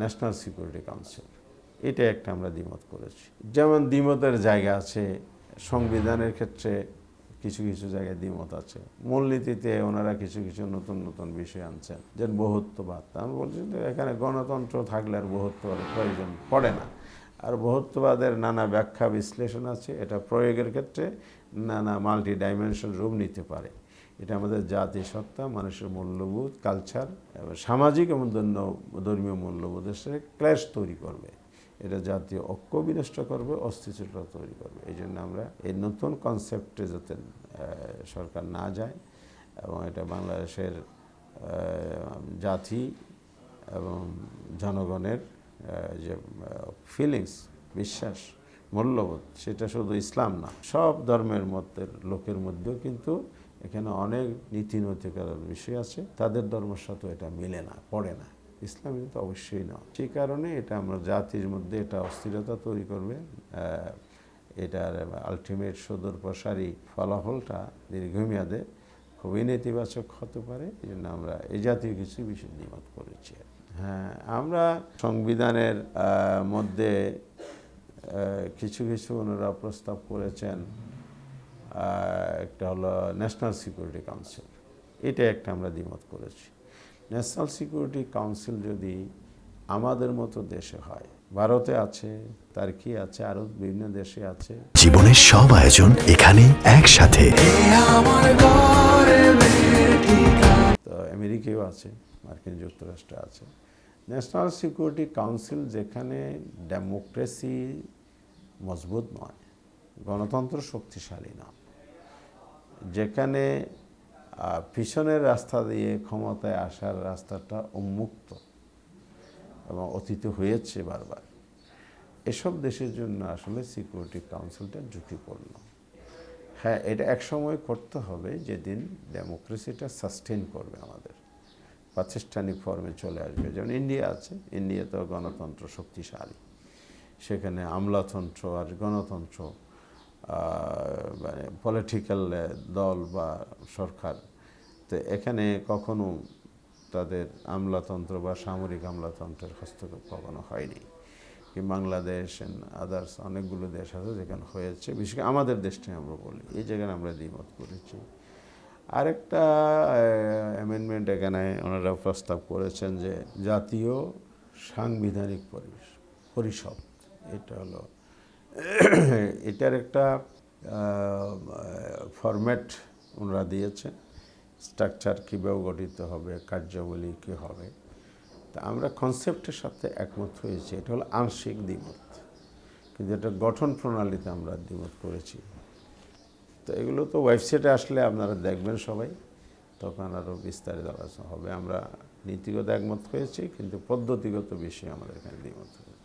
National security council, এটা একটা আমরা দ্বিমত করেছি। যেমন দ্বিমতের জায়গা আছে সংবিধানের ক্ষেত্রে, কিছু কিছু জায়গায় দ্বিমত আছে। মূলনীতিতে ওনারা কিছু কিছু নতুন নতুন বিষয় আনছেন, যেন বহুত্ববাদ। আমি বলছি যে এখানে গণতন্ত্র থাকলে আর বহুত্ববাদের প্রয়োজন পড়ে না। আর বহুত্ববাদের নানা ব্যাখ্যা বিশ্লেষণ আছে, এটা প্রয়োগের ক্ষেত্রে নানা মাল্টি ডাইমেনশন রূপ নিতে পারে। এটা আমাদের জাতিসত্তা, মানুষের মূল্যবোধ, কালচার এবং সামাজিক এবং ধর্মীয় মূল্যবোধের সাথে ক্ল্যাশ তৈরি করবে। এটা জাতীয় ঐক্য বিনষ্ট করবে, অস্থিতিশীলতা তৈরি করবে। এই জন্য আমরা এই নতুন কনসেপ্টে যাতে সরকার না যায় এবং এটা বাংলাদেশের জাতি এবং জনগণের যে ফিলিংস, বিশ্বাস, মূল্যবোধ, সেটা শুধু ইসলাম না, সব ধর্মের লোকের মধ্যেও কিন্তু এখানে অনেক নীতি নৈতিকতার বিষয় আছে। তাদের ধর্মের সাথে এটা মিলে না, পড়ে না, ইসলামে তো অবশ্যই না। সেই কারণে এটা আমরা জাতির মধ্যে এটা অস্থিরতা তৈরি করবে। এটার আলটিমেট সুদূর প্রসারী ফলাফলটা দীর্ঘমেয়াদে খুবই নেতিবাচক হতে পারে। এই জন্য আমরা এই জাতীয় কিছু বিষয় দ্বিমত করেছি। হ্যাঁ, আমরা সংবিধানের মধ্যে কিছু কিছু ওনারা প্রস্তাব করেছেন। একটা হলো ন্যাশনাল সিকিউরিটি কাউন্সিল, এটা একটা আমরা দ্বিমত করেছি। ন্যাশনাল সিকিউরিটি কাউন্সিল যদি আমাদের মতো দেশে হয়, ভারতে আছে, টার্কি আছে, আরও বিভিন্ন দেশে আছে, জীবনের সব আয়োজন এখানে একসাথে। তো আমেরিকাও আছে, মার্কিন যুক্তরাষ্ট্রে আছে। ন্যাশনাল সিকিউরিটি কাউন্সিল যেখানে ডেমোক্রেসি মজবুত নয়, গণতন্ত্র শক্তিশালী না, যেখানে পিছনের রাস্তা দিয়ে ক্ষমতায় আসার রাস্তাটা উন্মুক্ত এবং অতীতে হয়েছে বারবার, এসব দেশের জন্য আসলে সিকিউরিটি কাউন্সিলটা ঝুঁকিপূর্ণ। হ্যাঁ, এটা একসময় করতে হবে যেদিন ডেমোক্রেসিটা সাস্টেন করবে, আমাদের প্রাতিষ্ঠানিক ফর্মে চলে আসবে। যেমন ইন্ডিয়া আছে, ইন্ডিয়াতেও গণতন্ত্র শক্তিশালী, সেখানে আমলাতন্ত্র আর গণতন্ত্র, মানে পলিটিক্যাল দল বা সরকার, তো এখানে কখনো তাদের আমলাতন্ত্র বা সামরিক আমলাতন্ত্রের হস্তক্ষেপ কখনো হয়নি। কি বাংলাদেশ আদার্স অনেকগুলো দেশ আছে যেখানে হয়েছে, বিশেষ করে আমাদের দেশটাই আমরা বলি, এই জায়গায় আমরা দ্বিমত করেছি। আরেকটা অ্যামেন্ডমেন্ট এখানে ওনারা প্রস্তাব করেছেন যে জাতীয় সাংবিধানিক পরিষদ, এটা হলো এটার একটা ফরম্যাট ওনারা দিয়েছেন, স্ট্রাকচার কীভাবে গঠিত হবে, কার্যাবলী কী হবে। তা আমরা কনসেপ্টের সাথে একমত হয়েছি, এটা হলো আংশিক দ্বিমত, কিন্তু এটা গঠন প্রণালীতে আমরা দ্বিমত করেছি। তো এগুলো তো ওয়েবসাইটে আসলে আপনারা দেখবেন সবাই, তখন আরও বিস্তারিত আলোচনা হবে। আমরা নীতিগত একমত হয়েছি, কিন্তু পদ্ধতিগত বিষয়ে আমাদের এখানে দ্বিমত হয়েছে।